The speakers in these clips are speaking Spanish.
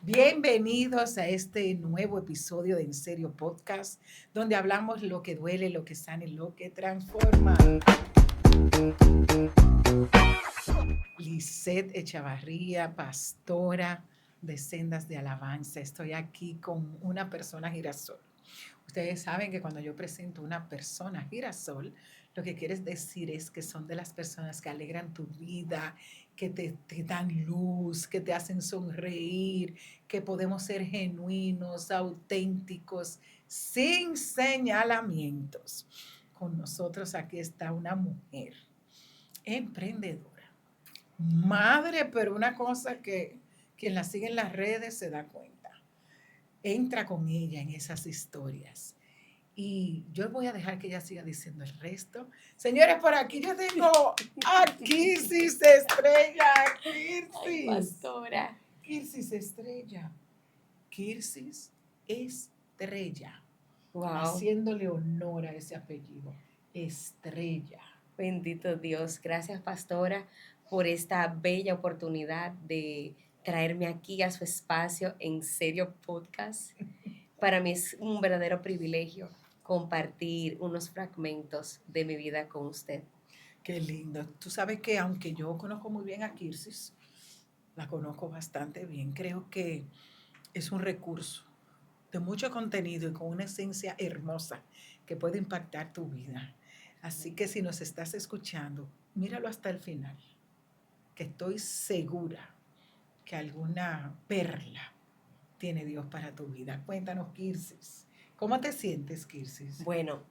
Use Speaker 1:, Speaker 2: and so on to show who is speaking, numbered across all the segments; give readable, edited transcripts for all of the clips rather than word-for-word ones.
Speaker 1: Bienvenidos a este nuevo episodio de En Serio Podcast, donde hablamos lo que duele, lo que sana y lo que transforma. Lisette Echavarría, pastora de Sendas de Alabanza. Estoy aquí con una persona girasol. Ustedes saben que cuando yo presento una persona girasol, lo que quieres decir es que son de las personas que alegran tu vida, que te dan luz, que te hacen sonreír, que podemos ser genuinos, auténticos, sin señalamientos. Con nosotros aquí está una mujer emprendedora, madre, pero una cosa que quien la sigue en las redes se da cuenta. Entra con ella en esas historias. Y yo voy a dejar que ella siga diciendo el resto. Señores, por aquí yo tengo a Kirsis Estrella.
Speaker 2: Ay,
Speaker 1: Kirsis.
Speaker 2: pastora.
Speaker 1: Kirsis Estrella. Kirsis Estrella.
Speaker 2: Wow,
Speaker 1: Haciéndole honor a ese apellido. Estrella.
Speaker 2: bendito Dios. Gracias, pastora, por esta bella oportunidad de traerme aquí a su espacio En Serio Podcast. Para mí es un verdadero privilegio compartir unos fragmentos de mi vida con usted.
Speaker 1: Qué lindo. Tú sabes que aunque yo conozco muy bien a Kirsis, la conozco bastante bien, creo que es un recurso de mucho contenido y con una esencia hermosa que puede impactar tu vida. Así que si nos estás escuchando, míralo hasta el final, que estoy segura que alguna perla tiene Dios para tu vida. Cuéntanos, Kirsis. ¿Cómo te sientes, Kirsis?
Speaker 2: Bueno,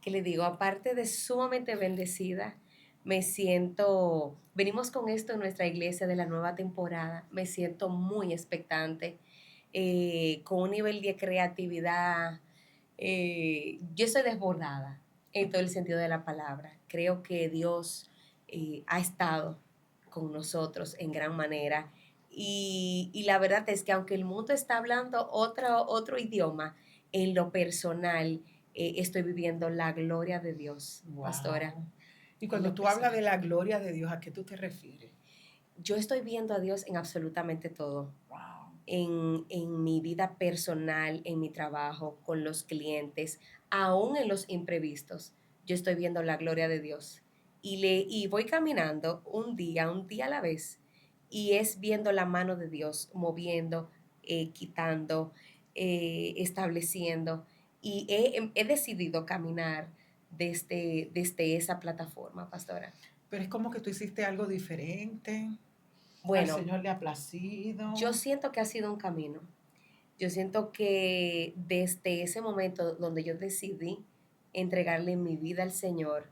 Speaker 2: ¿qué le digo? Aparte de sumamente bendecida, me siento, venimos con esto en nuestra iglesia de la nueva temporada, me siento muy expectante, con un nivel de creatividad. Yo estoy desbordada en todo el sentido de la palabra. Creo que Dios ha estado con nosotros en gran manera. Y la verdad es que aunque el mundo está hablando otro idioma, en lo personal estoy viviendo la gloria de Dios, pastora,
Speaker 1: Wow. Y
Speaker 2: en
Speaker 1: cuando
Speaker 2: lo
Speaker 1: tú hablas
Speaker 2: personal.
Speaker 1: de la gloria de Dios, ¿a qué tú te refieres?
Speaker 2: Yo estoy viendo a Dios en absolutamente todo.
Speaker 1: Wow.
Speaker 2: En mi vida personal, en mi trabajo, con los clientes, aún en los imprevistos, yo estoy viendo la gloria de Dios. Y voy caminando un día a la vez, y es viendo la mano de Dios, moviendo, quitando, estableciendo. Y he decidido caminar desde esa plataforma, pastora.
Speaker 1: Pero es como que tú hiciste algo diferente, al
Speaker 2: Bueno,
Speaker 1: Señor le ha placido.
Speaker 2: yo siento que ha sido un camino. Yo siento que desde ese momento donde yo decidí entregarle mi vida al Señor,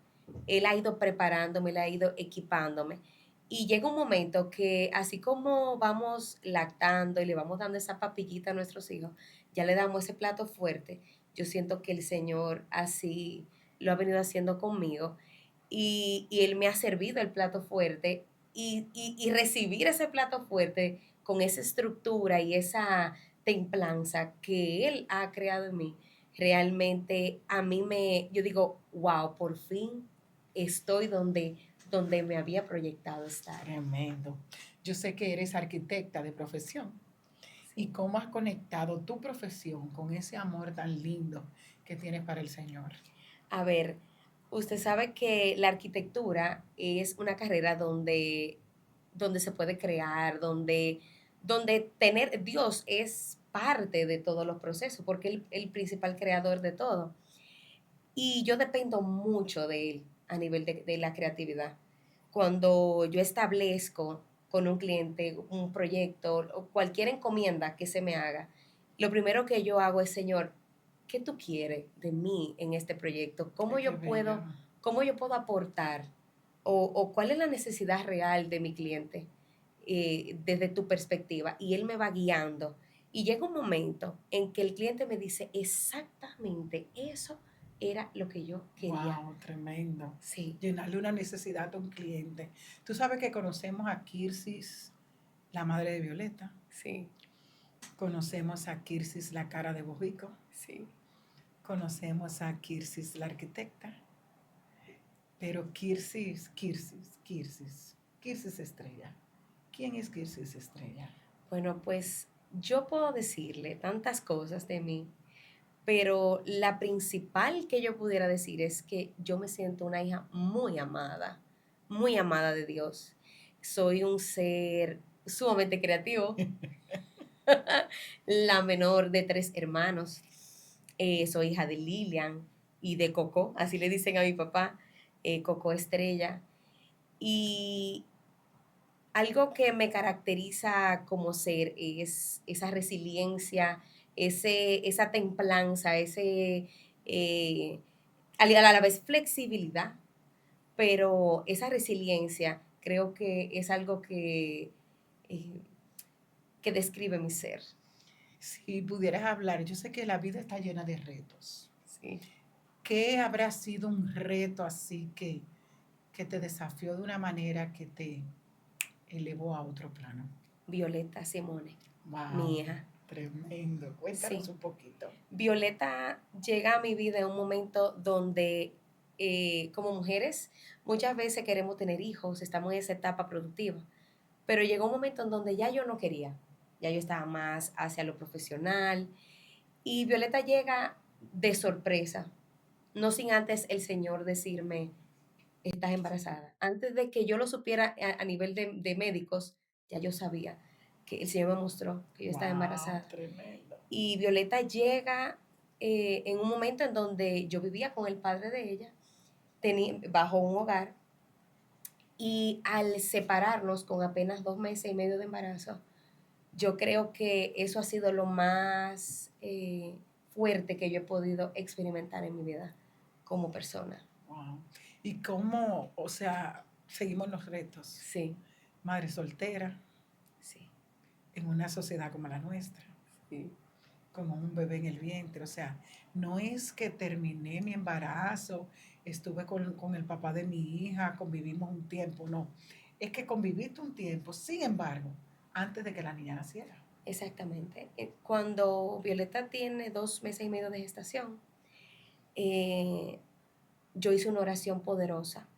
Speaker 2: Él ha ido preparándome, Él ha ido equipándome. Y llega un momento que así como vamos lactando y le vamos dando esa papillita a nuestros hijos, ya le damos ese plato fuerte. Yo siento que el Señor así lo ha venido haciendo conmigo y Él me ha servido el plato fuerte y recibir ese plato fuerte con esa estructura y esa templanza que Él ha creado en mí, realmente a mí yo digo, wow, por fin estoy donde me había proyectado estar.
Speaker 1: Tremendo. Yo sé que eres arquitecta de profesión. ¿Y
Speaker 2: Sí.
Speaker 1: cómo has conectado tu profesión con ese amor tan lindo que tienes para el Señor?
Speaker 2: A ver, usted sabe que la arquitectura es una carrera donde se puede crear, donde tener Dios es parte de todos los procesos, porque el principal creador de todo. Y yo dependo mucho de él a nivel de la creatividad. Cuando yo establezco con un cliente un proyecto o cualquier encomienda que se me haga, lo primero que yo hago es, Señor, ¿qué tú quieres de mí en este proyecto?
Speaker 1: Ay, qué bello.
Speaker 2: Cómo yo puedo aportar? O cuál es la necesidad real de mi cliente desde tu perspectiva? Y él me va guiando. Y llega un momento en que el cliente me dice exactamente eso era lo que yo quería.
Speaker 1: Wow, tremendo.
Speaker 2: Sí,
Speaker 1: Llenarle una necesidad a un cliente. Tú sabes que conocemos a Kirsis, la madre de Violeta.
Speaker 2: sí,
Speaker 1: Conocemos a Kirsis, la cara de Bojico.
Speaker 2: sí.
Speaker 1: Conocemos a Kirsis, la arquitecta. Pero Kirsis Estrella. ¿Quién es Kirsis Estrella?
Speaker 2: Bueno, pues Yo puedo decirle tantas cosas de mí, pero la principal que yo pudiera decir es que yo me siento una hija muy amada de Dios. Soy un ser sumamente creativo, la menor de tres hermanos. Soy hija de Lilian y de Coco, así le dicen a mi papá, Coco Estrella. Y algo que me caracteriza como ser es esa resiliencia, esa templanza, eh, a la vez flexibilidad, pero esa resiliencia creo que es algo eh, que describe mi ser.
Speaker 1: Si pudieras hablar, yo sé que la vida está llena de retos.
Speaker 2: Sí.
Speaker 1: ¿Qué habrá sido un reto así que te desafió de una manera que te elevó a otro plano?
Speaker 2: Violeta Simone,
Speaker 1: Wow,
Speaker 2: mi hija.
Speaker 1: tremendo. Cuéntanos
Speaker 2: Sí.
Speaker 1: un poquito.
Speaker 2: Violeta llega a mi vida en un momento donde, como mujeres, muchas veces queremos tener hijos, estamos en esa etapa productiva, pero llegó un momento en donde ya yo no quería, ya yo estaba más hacia lo profesional y Violeta llega de sorpresa, no sin antes el Señor decirme, estás embarazada. Antes de que yo lo supiera a nivel de médicos, ya yo sabía que el Señor me mostró que yo estaba
Speaker 1: Wow,
Speaker 2: embarazada.
Speaker 1: tremendo.
Speaker 2: Y Violeta llega en un momento en donde yo vivía con el padre de ella, bajo un hogar, y al separarnos con apenas 2 meses y medio de embarazo, yo creo que eso ha sido lo más fuerte que yo he podido experimentar en mi vida como persona.
Speaker 1: Wow. ¿Y cómo, o sea, seguimos los retos?
Speaker 2: Sí,
Speaker 1: Madre soltera
Speaker 2: sí,
Speaker 1: en una sociedad como la nuestra,
Speaker 2: sí.
Speaker 1: como un bebé en el vientre. O sea, no es que terminé mi embarazo, estuve con el papá de mi hija, convivimos un tiempo, no. Es que conviviste un tiempo, sin embargo, antes de que la niña naciera.
Speaker 2: Exactamente. Cuando Violeta tiene 2 meses y medio de gestación, eh, yo hice una oración poderosa.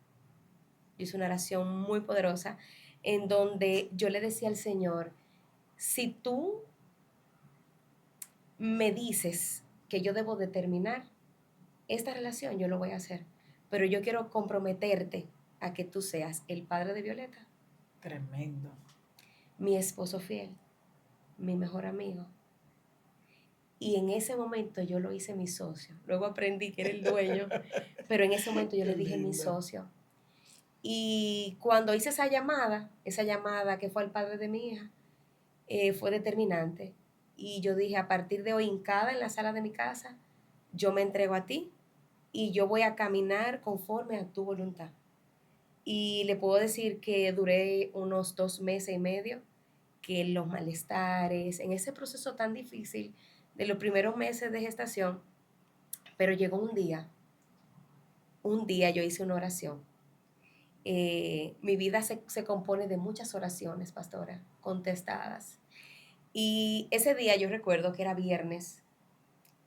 Speaker 2: Yo hice una oración muy poderosa en donde yo le decía al Señor, si tú me dices que yo debo determinar esta relación, yo lo voy a hacer. Pero yo quiero comprometerte a que tú seas el padre de Violeta,
Speaker 1: Tremendo.
Speaker 2: mi esposo fiel, mi mejor amigo. Y en ese momento yo lo hice mi socio. Luego aprendí que era el dueño, pero en ese momento yo
Speaker 1: Qué
Speaker 2: le dije mi
Speaker 1: lindo.
Speaker 2: socio. Y cuando hice esa llamada que fue al padre de mi hija, fue determinante. Y yo dije, a partir de hoy, hincada en la sala de mi casa, yo me entrego a ti y yo voy a caminar conforme a tu voluntad. Y le puedo decir que duré unos 2 meses y medio, que los malestares, en ese proceso tan difícil de los primeros meses de gestación, pero llegó un día yo hice una oración. Mi vida se compone de muchas oraciones, pastora, contestadas. Y ese día yo recuerdo que era viernes,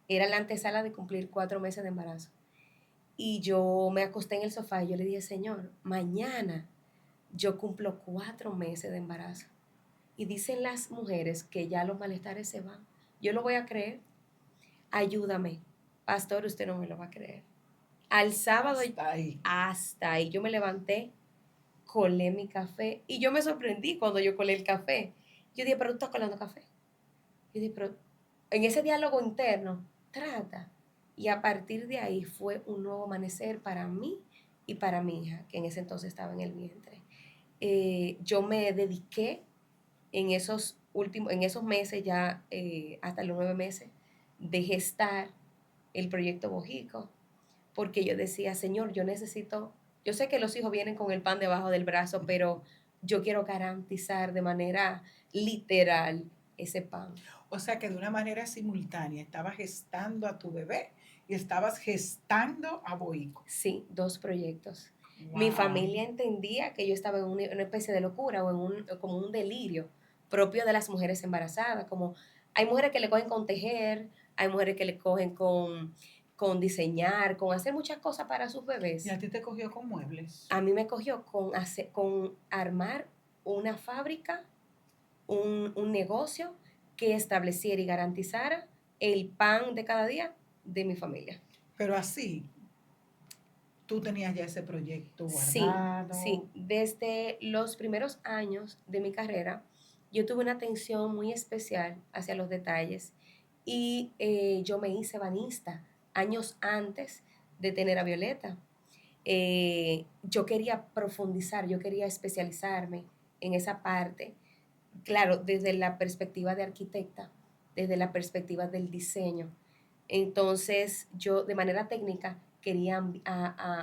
Speaker 2: era la antesala de cumplir 4 meses de embarazo. Y yo me acosté en el sofá y yo le dije, Señor, mañana yo cumplo 4 meses de embarazo. Y dicen las mujeres que ya los malestares se van. Yo lo voy a creer. Ayúdame. Pastor, usted no me lo va a creer. Al sábado,
Speaker 1: Hasta ahí.
Speaker 2: hasta ahí, yo me levanté, colé mi café y yo me sorprendí cuando yo colé el café. Yo dije, pero tú estás colando café. Yo dije, pero en ese diálogo interno, trata. Y a partir de ahí fue un nuevo amanecer para mí y para mi hija, que en ese entonces estaba en el vientre. Yo me dediqué en esos meses ya, hasta los 9 meses, de gestar el proyecto Bojico, porque yo decía, Señor, yo sé que los hijos vienen con el pan debajo del brazo, pero yo quiero garantizar de manera literal ese pan.
Speaker 1: O sea que de una manera simultánea estabas gestando a tu bebé y estabas gestando a Boico.
Speaker 2: Sí, 2 proyectos. Mi
Speaker 1: Wow.
Speaker 2: familia entendía que yo estaba en una especie de locura o como un delirio propio de las mujeres embarazadas, como hay mujeres que le cogen con tejer, hay mujeres que le cogen con diseñar, con hacer muchas cosas para sus
Speaker 1: Y
Speaker 2: bebés.
Speaker 1: a ti te cogió con muebles.
Speaker 2: A mí me cogió con armar una fábrica, un negocio que estableciera y garantizara el pan de cada día de mi familia.
Speaker 1: Pero así, tú tenías ya ese proyecto
Speaker 2: Sí,
Speaker 1: guardado.
Speaker 2: sí. Desde los primeros años de mi carrera, yo tuve una atención muy especial hacia los detalles y yo me hice banista años antes de tener a Violeta. Yo quería profundizar, yo quería especializarme en esa parte, claro, desde la perspectiva de arquitecta, desde la perspectiva del diseño. Entonces, yo de manera técnica quería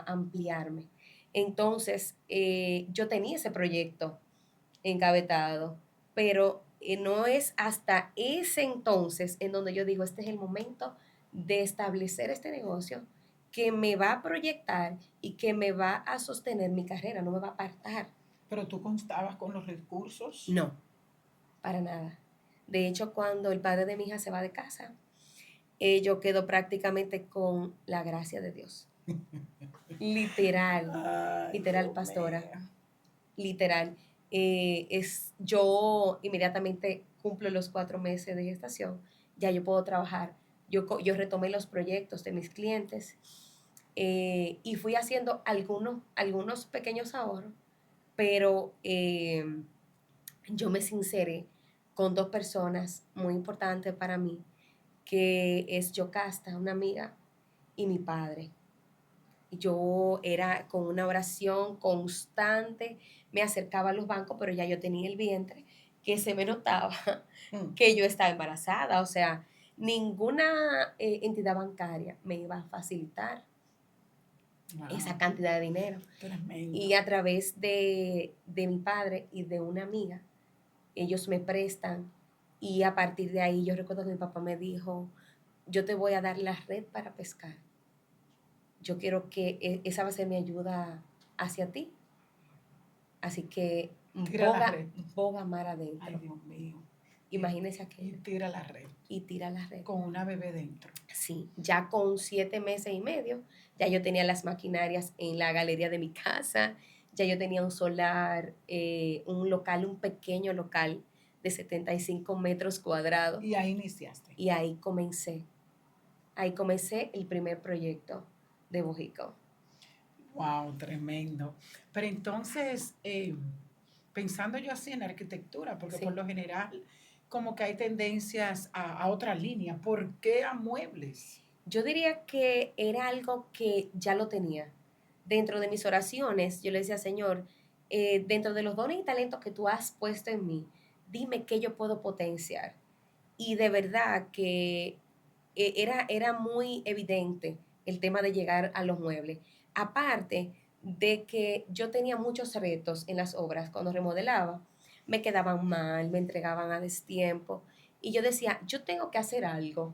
Speaker 2: ampliarme. Entonces, yo tenía ese proyecto engavetado, pero no es hasta ese entonces en donde yo digo, este es el momento de establecer este negocio que me va a proyectar y que me va a sostener mi carrera, no me va a apartar.
Speaker 1: Pero tú constabas con los recursos.
Speaker 2: No, para nada. De hecho, cuando el padre de mi hija se va de casa, yo quedo prácticamente con la gracia de Dios. Literal,
Speaker 1: Ay,
Speaker 2: literal,
Speaker 1: Dios
Speaker 2: pastora,
Speaker 1: mío.
Speaker 2: literal. Yo inmediatamente cumplo los 4 meses de gestación, ya yo puedo trabajar. Yo retomé los proyectos de mis clientes y fui haciendo algunos pequeños ahorros, pero yo me sinceré con 2 personas muy importantes para mí, que es Yocasta, una amiga, y mi padre. Yo era con una oración constante, me acercaba a los bancos, pero ya yo tenía el vientre, que se me notaba
Speaker 1: Mm.
Speaker 2: que yo estaba embarazada. O sea, ninguna entidad bancaria me iba a facilitar esa
Speaker 1: Wow,
Speaker 2: cantidad de dinero.
Speaker 1: tremendo.
Speaker 2: Y a través de mi padre y de una amiga, ellos me prestan. Y a partir de ahí, yo recuerdo que mi papá me dijo, yo te voy a dar la red para pescar. Yo quiero que esa va a ser mi ayuda hacia ti. Así que
Speaker 1: Tira la red.
Speaker 2: boga mar
Speaker 1: Ay,
Speaker 2: adentro.
Speaker 1: Dios mío.
Speaker 2: Imagínese
Speaker 1: Y
Speaker 2: aquello.
Speaker 1: tira la red
Speaker 2: Y tira la red.
Speaker 1: con una bebé dentro.
Speaker 2: Sí, ya con 7 meses y medio, ya yo tenía las maquinarias en la galería de mi casa, ya yo tenía un solar, un local, un pequeño local de 75 metros cuadrados.
Speaker 1: Y ahí iniciaste.
Speaker 2: Y ahí comencé el primer proyecto de Bojico.
Speaker 1: Wow, tremendo. Pero entonces, pensando yo así en arquitectura, porque por
Speaker 2: Sí.
Speaker 1: lo general como que hay tendencias a otra línea. ¿Por qué a muebles?
Speaker 2: Yo diría que era algo que ya lo tenía. Dentro de mis oraciones, yo le decía, Señor, dentro de los dones y talentos que tú has puesto en mí, dime qué yo puedo potenciar. Y de verdad que era muy evidente el tema de llegar a los muebles. Aparte de que yo tenía muchos retos en las obras cuando remodelaba, me quedaban mal, me entregaban a destiempo. Y yo decía, yo tengo que hacer algo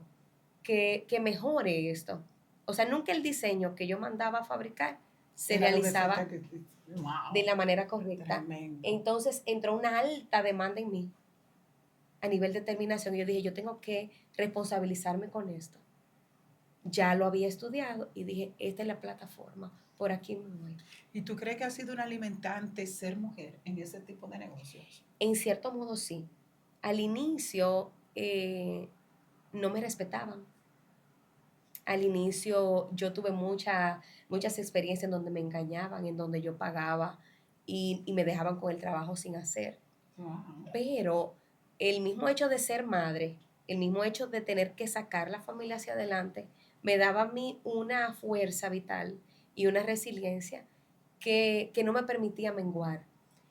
Speaker 2: que mejore esto. O sea, nunca el diseño que yo mandaba a fabricar se
Speaker 1: Era lo
Speaker 2: realizaba
Speaker 1: perfecta que...
Speaker 2: de
Speaker 1: Wow,
Speaker 2: la manera correcta.
Speaker 1: tremendo.
Speaker 2: Entonces entró una alta demanda en mí a nivel de terminación y yo dije, yo tengo que responsabilizarme con esto. Ya lo había estudiado y dije, esta es la plataforma, por aquí me voy.
Speaker 1: ¿Y tú crees que ha sido un alimentante ser mujer en ese tipo de negocios?
Speaker 2: En cierto modo sí. Al inicio no me respetaban. Al inicio yo tuve muchas experiencias en donde me engañaban, en donde yo pagaba y me dejaban con el trabajo sin hacer.
Speaker 1: Wow.
Speaker 2: Pero el mismo hecho de ser madre, el mismo hecho de tener que sacar la familia hacia adelante, me daba a mí una fuerza vital y una resiliencia que no me permitía menguar.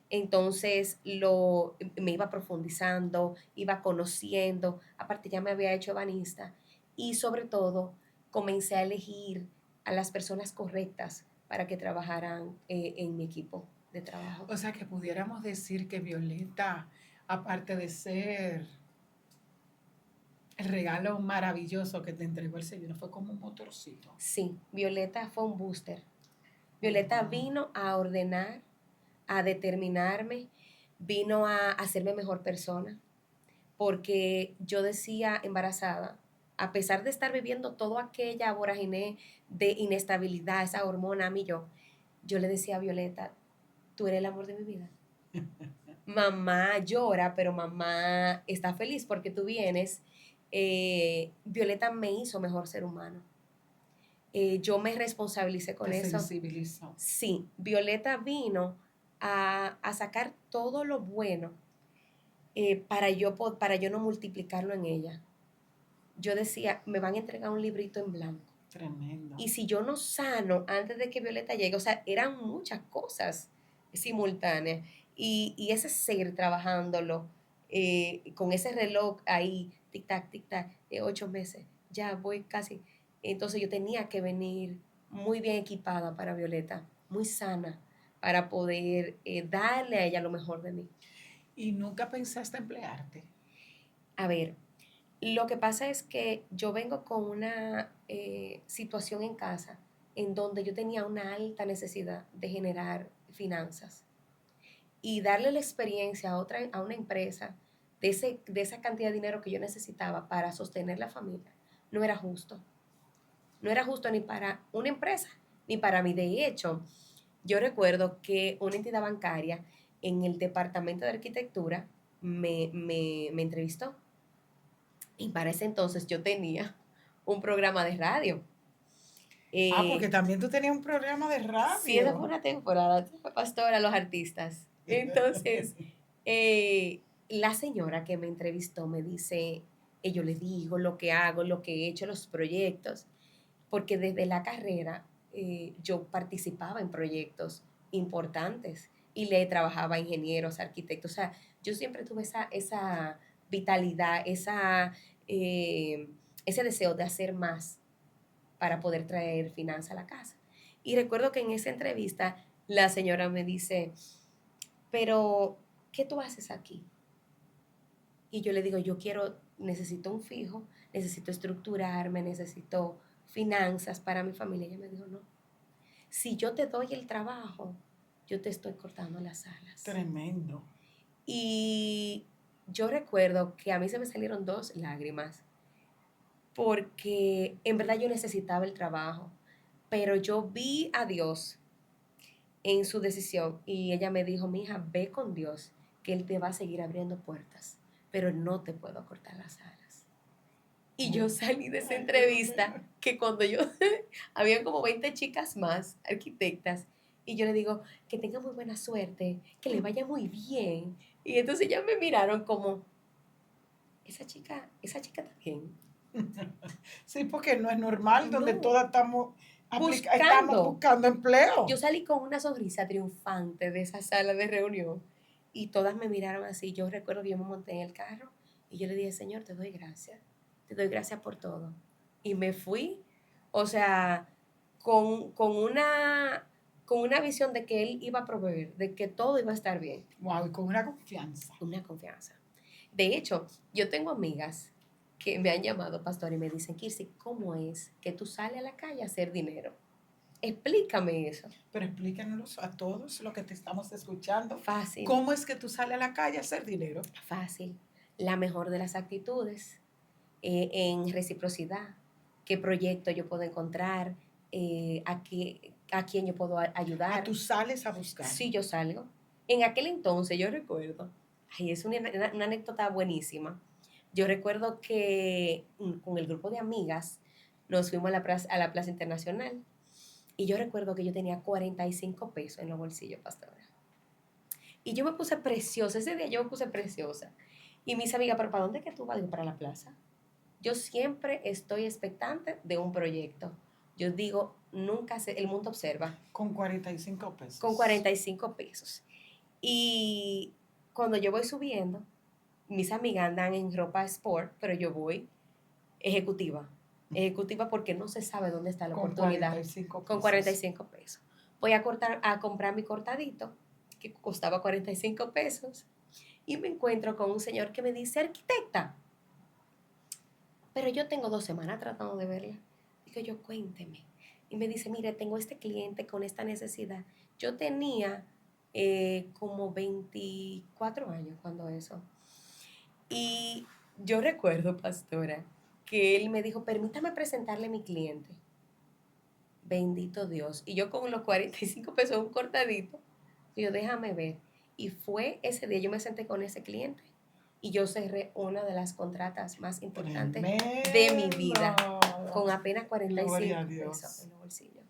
Speaker 2: Entonces me iba profundizando, iba conociendo, aparte ya me había hecho ebanista y sobre todo comencé a elegir a las personas correctas para que trabajaran en mi equipo de trabajo.
Speaker 1: O sea que pudiéramos decir que Violeta, aparte de ser el regalo maravilloso que te entregó el Señor, fue como un motorcito.
Speaker 2: Sí, Violeta fue un booster. Violeta
Speaker 1: Wow.
Speaker 2: vino a ordenar, a determinarme, vino a hacerme mejor persona, porque yo decía embarazada, a pesar de estar viviendo toda aquella vorágine de inestabilidad, esa hormona a mí yo le decía a Violeta, tú eres el amor de mi vida. mamá llora, pero mamá está feliz porque tú vienes. Violeta me hizo mejor ser humano. Yo me responsabilicé con
Speaker 1: Te
Speaker 2: eso.
Speaker 1: sensibilizó.
Speaker 2: Sí, Violeta vino a sacar todo lo bueno para yo no multiplicarlo en ella. Yo decía, me van a entregar un librito en blanco.
Speaker 1: Tremendo.
Speaker 2: Y si yo no sano antes de que Violeta llegue, o sea, eran muchas cosas simultáneas. Y ese ser trabajándolo, con ese reloj ahí, tic-tac, 8 meses, ya voy casi. Entonces yo tenía que venir muy bien equipada para Violeta, muy sana, para poder darle a ella lo mejor de mí.
Speaker 1: ¿Y nunca pensaste emplearte?
Speaker 2: A ver, lo que pasa es que yo vengo con una situación en casa en donde yo tenía una alta necesidad de generar finanzas y darle la experiencia a una empresa de esa cantidad de dinero que yo necesitaba para sostener la familia. No era justo. No era justo ni para una empresa ni para mí. De hecho, yo recuerdo que una entidad bancaria en el departamento de arquitectura me entrevistó y para ese entonces yo tenía un programa de radio.
Speaker 1: Ah, porque
Speaker 2: Eh,
Speaker 1: también tú tenías un programa de
Speaker 2: sí, esa fue
Speaker 1: radio.
Speaker 2: una temporada, fue pastora, los artistas. Entonces, la señora que me entrevistó me dice, yo le digo lo que hago, lo que he hecho, los proyectos, porque desde la carrera yo participaba en proyectos importantes y le trabajaba a ingenieros, arquitectos. O sea, yo siempre tuve esa vitalidad, eh, ese deseo de hacer más para poder traer finanzas a la casa. Y recuerdo que en esa entrevista la señora me dice, pero, ¿qué tú haces aquí? Y yo le digo, necesito un fijo, necesito estructurarme, necesito finanzas para mi familia. Ella me dijo, no, si yo te doy el trabajo, yo te estoy cortando las alas.
Speaker 1: Tremendo.
Speaker 2: Y yo recuerdo que a mí se me salieron 2 lágrimas porque en verdad yo necesitaba el trabajo, pero yo vi a Dios en su decisión y ella me dijo, mi hija, ve con Dios, que Él te va a seguir abriendo puertas, pero no te puedo cortar las alas. Y yo salí de esa
Speaker 1: Ay, Dios
Speaker 2: entrevista
Speaker 1: mío.
Speaker 2: que cuando yo, habían como 20 chicas más, arquitectas, y yo le digo, que tenga muy buena suerte, que le vaya muy bien. Y entonces ya me miraron como, esa chica también.
Speaker 1: Sí, porque no es normal donde
Speaker 2: No,
Speaker 1: todas estamos
Speaker 2: buscando.
Speaker 1: buscando
Speaker 2: Yo
Speaker 1: empleo.
Speaker 2: salí con una sonrisa triunfante de esa sala de reunión y todas me miraron así. Yo recuerdo que yo me monté en el carro y yo le dije, Señor, te doy gracias por todo. Y me fui, o sea, con una visión de que Él iba a proveer, de que todo iba a estar bien,
Speaker 1: Wow, y con una confianza.
Speaker 2: una confianza. De hecho, yo tengo amigas que me han llamado, pastor, y me dicen, Kirsi, ¿cómo es que tú sales a la calle a hacer dinero? Explícame eso.
Speaker 1: Pero explícanos a todos lo que te estamos escuchando.
Speaker 2: Fácil.
Speaker 1: ¿Cómo es que tú sales a la calle a hacer dinero?
Speaker 2: Fácil, la mejor de las actitudes, en reciprocidad, qué proyecto yo puedo encontrar, a quién yo puedo
Speaker 1: Ah,
Speaker 2: ayudar.
Speaker 1: tú sales a buscar.
Speaker 2: Si yo salgo. En aquel entonces yo recuerdo, ay, es una anécdota buenísima. Yo recuerdo que con el grupo de amigas nos fuimos a la Plaza Internacional y yo recuerdo que yo tenía 45 pesos en los bolsillos, pastora. Y yo me puse preciosa, ese día yo me puse preciosa. Y mis amigas, ¿pero para dónde es que tú vas? Digo, para la plaza. Yo siempre estoy expectante de un proyecto. Yo digo, nunca sé, el mundo observa.
Speaker 1: Con 45 pesos.
Speaker 2: Con 45 pesos. Y cuando yo voy subiendo, mis amigas andan en ropa sport, pero yo voy ejecutiva. Ejecutiva porque no se sabe dónde está la
Speaker 1: Con
Speaker 2: oportunidad.
Speaker 1: 45 pesos.
Speaker 2: Con 45 pesos. Voy a comprar mi cortadito, que costaba 45 pesos. Y me encuentro con un señor que me dice, arquitecta, pero yo tengo 2 semanas tratando de verla. Digo yo, cuénteme. Y me dice, mire, tengo este cliente con esta necesidad. Yo tenía como 24 años cuando eso. Y yo recuerdo, pastora, que él me dijo, permítame presentarle a mi cliente. Bendito Dios. Y yo con los 45 pesos, un cortadito, yo déjame ver. Y fue ese día, yo me senté con ese cliente y yo cerré una de las contratas más importantes de mi vida, con apenas
Speaker 1: Gloria a
Speaker 2: 45 pesos
Speaker 1: Dios.
Speaker 2: en los bolsillos.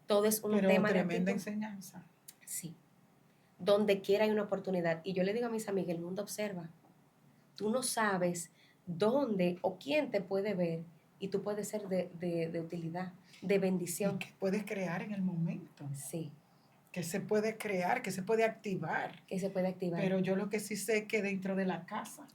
Speaker 2: Todo es un
Speaker 1: Pero
Speaker 2: tema de
Speaker 1: tremenda
Speaker 2: actitud.
Speaker 1: enseñanza.
Speaker 2: Sí, donde quiera hay una oportunidad. Y yo le digo a mis amigas, el mundo observa. Tú no sabes dónde o quién te puede ver y tú puedes ser de utilidad, de
Speaker 1: Y
Speaker 2: bendición.
Speaker 1: que puedes crear en el momento.
Speaker 2: Sí,
Speaker 1: Que se puede crear, que se puede activar.
Speaker 2: que se puede activar.
Speaker 1: Pero yo lo que sí sé es que dentro de la casa,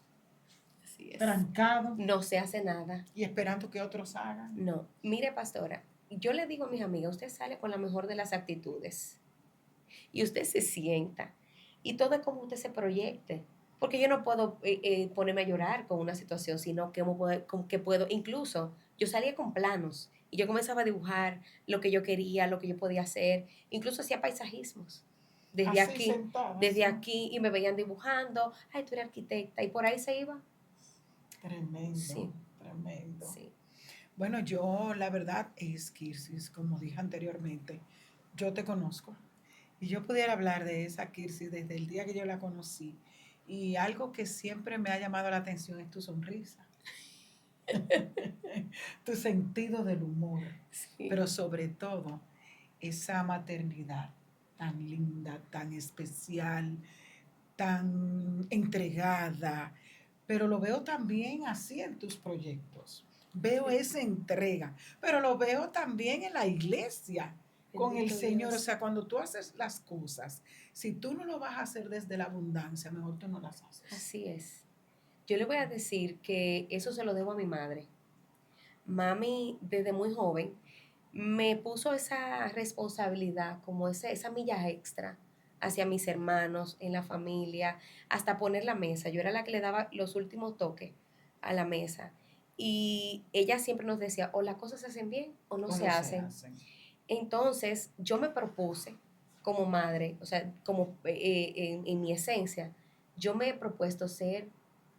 Speaker 2: Así es.
Speaker 1: trancado
Speaker 2: No se hace nada.
Speaker 1: y esperando que otros hagan.
Speaker 2: No. Mire, pastora, yo le digo a mis amigas, usted sale con la mejor de las actitudes y usted se sienta y todo es como usted se proyecte. Porque yo no puedo ponerme a llorar con una situación, sino que, que puedo, incluso yo salía con planos y yo comenzaba a dibujar lo que yo quería, lo que yo podía hacer, incluso hacía paisajismos. Desde
Speaker 1: Así
Speaker 2: aquí,
Speaker 1: sentada.
Speaker 2: desde
Speaker 1: Sí.
Speaker 2: aquí, y me veían dibujando, ay, tú eres arquitecta, y por ahí se iba.
Speaker 1: Tremendo,
Speaker 2: Sí,
Speaker 1: tremendo.
Speaker 2: sí.
Speaker 1: Bueno, yo la verdad es, Kirsis, como dije anteriormente, yo te conozco. Y yo pudiera hablar de esa Kirsis desde el día que yo la conocí. Y algo que siempre me ha llamado la atención es tu sonrisa, tu sentido del humor,
Speaker 2: Sí.
Speaker 1: pero sobre todo esa maternidad tan linda, tan especial, tan entregada, pero lo veo también así en tus proyectos. Veo
Speaker 2: Sí.
Speaker 1: esa entrega, pero lo veo también en la iglesia con el
Speaker 2: Bendito
Speaker 1: Señor. O
Speaker 2: Dios.
Speaker 1: sea, cuando tú haces las cosas, si tú no lo vas a hacer desde la abundancia, mejor tú no las haces.
Speaker 2: Así es. Yo le voy a decir que eso se lo debo a mi madre. Mami, desde muy joven, me puso esa responsabilidad, como esa milla extra hacia mis hermanos, en la familia, hasta poner la mesa. Yo era la que le daba los últimos toques a la mesa. Y ella siempre nos decía, o las cosas se hacen bien o no
Speaker 1: O
Speaker 2: se
Speaker 1: no se
Speaker 2: hacen.
Speaker 1: hacen.
Speaker 2: Entonces, yo me propuse como madre, o sea, como en mi esencia, yo me he propuesto ser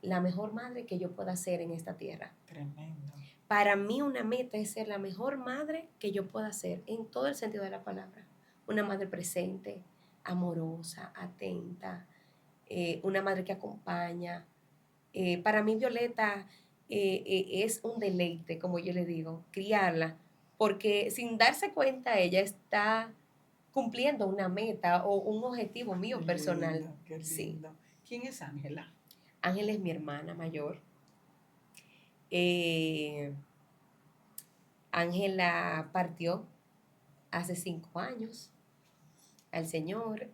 Speaker 2: la mejor madre que yo pueda ser en esta tierra.
Speaker 1: Tremendo.
Speaker 2: Para mí una meta es ser la mejor madre que yo pueda ser en todo el sentido de la palabra. Una madre presente, amorosa, atenta, una madre que acompaña. Para mí Violeta es un deleite, como yo le digo, criarla, porque sin darse cuenta ella está cumpliendo una meta o un objetivo mío
Speaker 1: Qué
Speaker 2: personal.
Speaker 1: lindo, qué
Speaker 2: Sí.
Speaker 1: lindo. ¿Quién es Ángela?
Speaker 2: Ángela es mi hermana mayor. Eh, Ángela partió hace 5 años al Señor.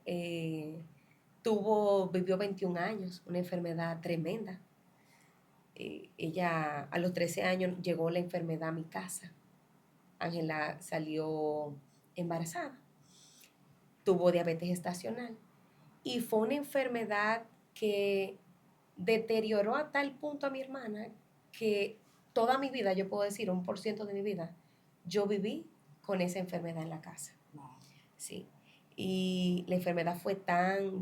Speaker 2: Vivió 21 años, una enfermedad tremenda. Ella a los 13 años llegó la enfermedad a mi casa. Ángela salió embarazada, tuvo diabetes gestacional y fue una enfermedad que deterioró a tal punto a mi hermana que toda mi vida, yo puedo decir, 1% de mi vida, yo viví con esa enfermedad en la casa.
Speaker 1: Wow.
Speaker 2: Sí. Y la enfermedad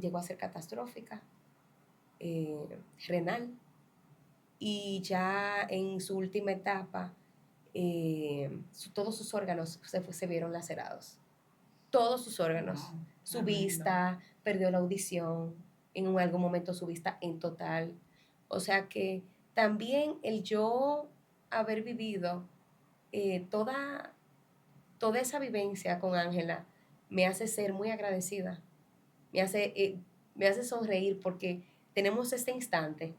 Speaker 2: llegó a ser catastrófica, renal, y ya en su última etapa, todos sus órganos se vieron lacerados. Todos sus órganos.
Speaker 1: Wow,
Speaker 2: Su
Speaker 1: tremendo.
Speaker 2: vista, perdió la audición, en algún momento su vista en total. O sea que también el yo haber vivido toda esa vivencia con Ángela me hace ser muy agradecida, me hace, eh, me hace sonreír porque tenemos este instante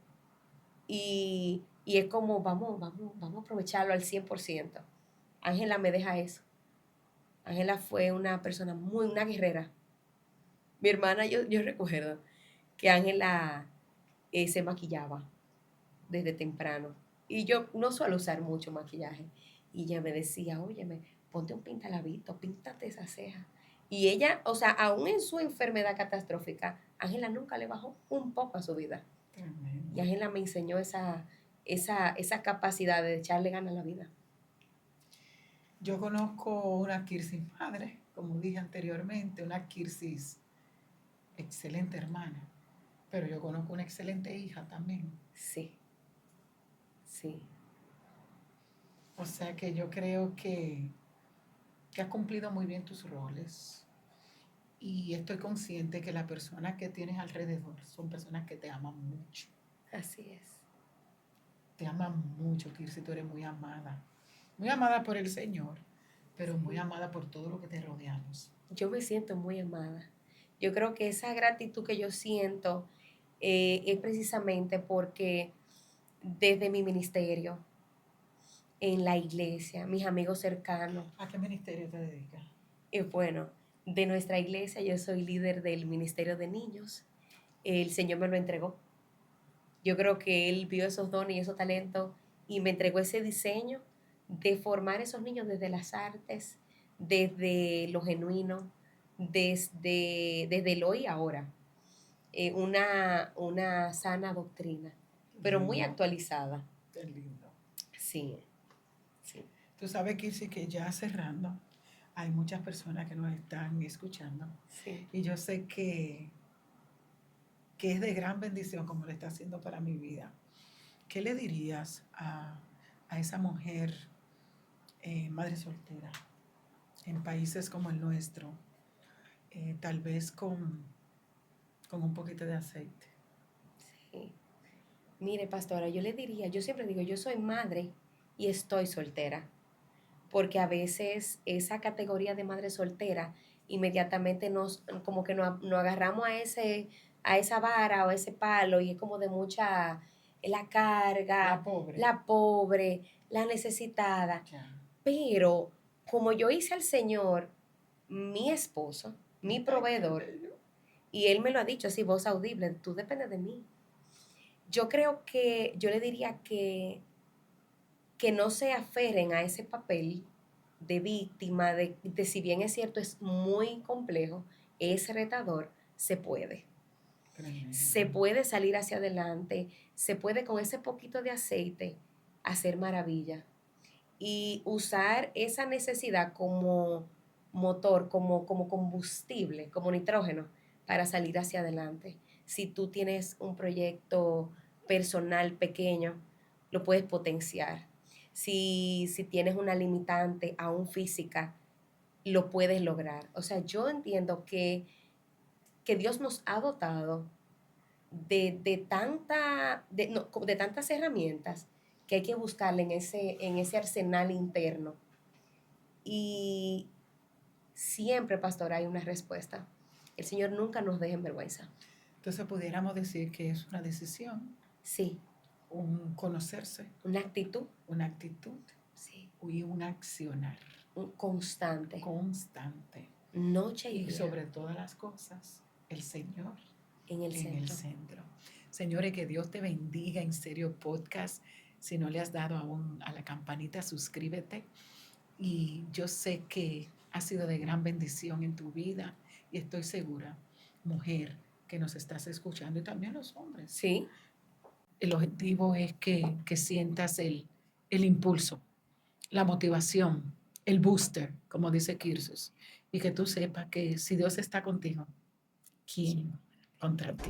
Speaker 2: y es como vamos a aprovecharlo al 100%. Ángela me deja eso. Ángela fue una persona una guerrera. Mi hermana, yo recuerdo que Ángela se maquillaba desde temprano. Y yo no suelo usar mucho maquillaje. Y ella me decía, óyeme, ponte un pintalabito, píntate esa ceja. Y ella, o sea, aún en su enfermedad catastrófica, Ángela nunca le bajó un poco a su vida.
Speaker 1: Tremendo.
Speaker 2: Y Ángela me enseñó esa capacidad de echarle ganas a la vida.
Speaker 1: Yo conozco una Kirsis madre, como dije anteriormente, una Kirsis excelente hermana, pero yo conozco una excelente hija también.
Speaker 2: Sí, sí,
Speaker 1: O sea que yo creo que has cumplido muy bien tus roles Y estoy consciente que las personas que tienes alrededor son personas que te aman mucho.
Speaker 2: Así es.
Speaker 1: Te aman mucho, Kirsi, tú eres muy amada. Muy amada por el Señor, pero muy amada por todo lo que te rodeamos.
Speaker 2: Yo me siento muy amada. Yo creo que esa gratitud que yo siento es precisamente porque desde mi ministerio, en la iglesia, mis amigos cercanos,
Speaker 1: ¿A qué ministerio te dedicas?
Speaker 2: bueno, de nuestra iglesia yo soy líder del ministerio de niños. El Señor me lo entregó. Yo creo que Él vio esos dones y esos talentos y me entregó ese diseño de formar esos niños desde las artes, desde lo genuino, desde el hoy y ahora. Una sana doctrina, pero muy
Speaker 1: Lindo,
Speaker 2: actualizada.
Speaker 1: qué lindo.
Speaker 2: Sí, sí.
Speaker 1: Tú sabes, Kirsi, que ya cerrando, hay muchas personas que nos están escuchando.
Speaker 2: Sí.
Speaker 1: Y yo sé que es de gran bendición como lo está haciendo para mi vida. ¿Qué le dirías a esa mujer, madre soltera, en países como el nuestro, tal vez con un poquito de aceite?
Speaker 2: Sí. Mire, pastora, yo le diría, yo siempre digo, yo soy madre y estoy soltera, porque a veces esa categoría de madre soltera inmediatamente como que nos agarramos a esa vara o a ese palo y es como de mucha, la carga,
Speaker 1: Pobre.
Speaker 2: la pobre, la necesitada.
Speaker 1: Ya.
Speaker 2: Pero como yo hice al Señor, mi esposo, mi proveedor, y Él me lo ha dicho así, voz audible, tú dependes de mí. Yo creo que yo le diría que no se aferren a ese papel de víctima, de si bien es cierto, es muy complejo, es retador, se puede.
Speaker 1: Tremendo.
Speaker 2: Se puede salir hacia adelante, se puede con ese poquito de aceite hacer maravilla y usar esa necesidad como motor, como combustible, como nitrógeno para salir hacia adelante. Si tú tienes un proyecto personal pequeño, lo puedes potenciar. Si tienes una limitante aún física, lo puedes lograr. O sea, yo entiendo que Dios nos ha dotado de tantas herramientas que hay que buscarle en ese arsenal interno. Y siempre, pastor, hay una respuesta. El Señor nunca nos deja en vergüenza.
Speaker 1: Entonces pudiéramos decir que es una decisión,
Speaker 2: Sí,
Speaker 1: un conocerse,
Speaker 2: una actitud,
Speaker 1: una actitud
Speaker 2: sí,
Speaker 1: y un accionar
Speaker 2: un constante,
Speaker 1: constante.
Speaker 2: noche y
Speaker 1: Y
Speaker 2: día,
Speaker 1: sobre todas las cosas, el Señor
Speaker 2: en el
Speaker 1: en el
Speaker 2: centro.
Speaker 1: centro. Señores, que Dios te bendiga en serio podcast. Si no le has dado aún a la campanita, suscríbete. Y yo sé que ha sido de gran bendición en tu vida y estoy segura, mujer, que nos estás escuchando y también los hombres.
Speaker 2: Sí,
Speaker 1: El objetivo es que sientas el impulso, la motivación, el booster, como dice Kirsus, y que tú sepas que si Dios está contigo, ¿quién contra ti?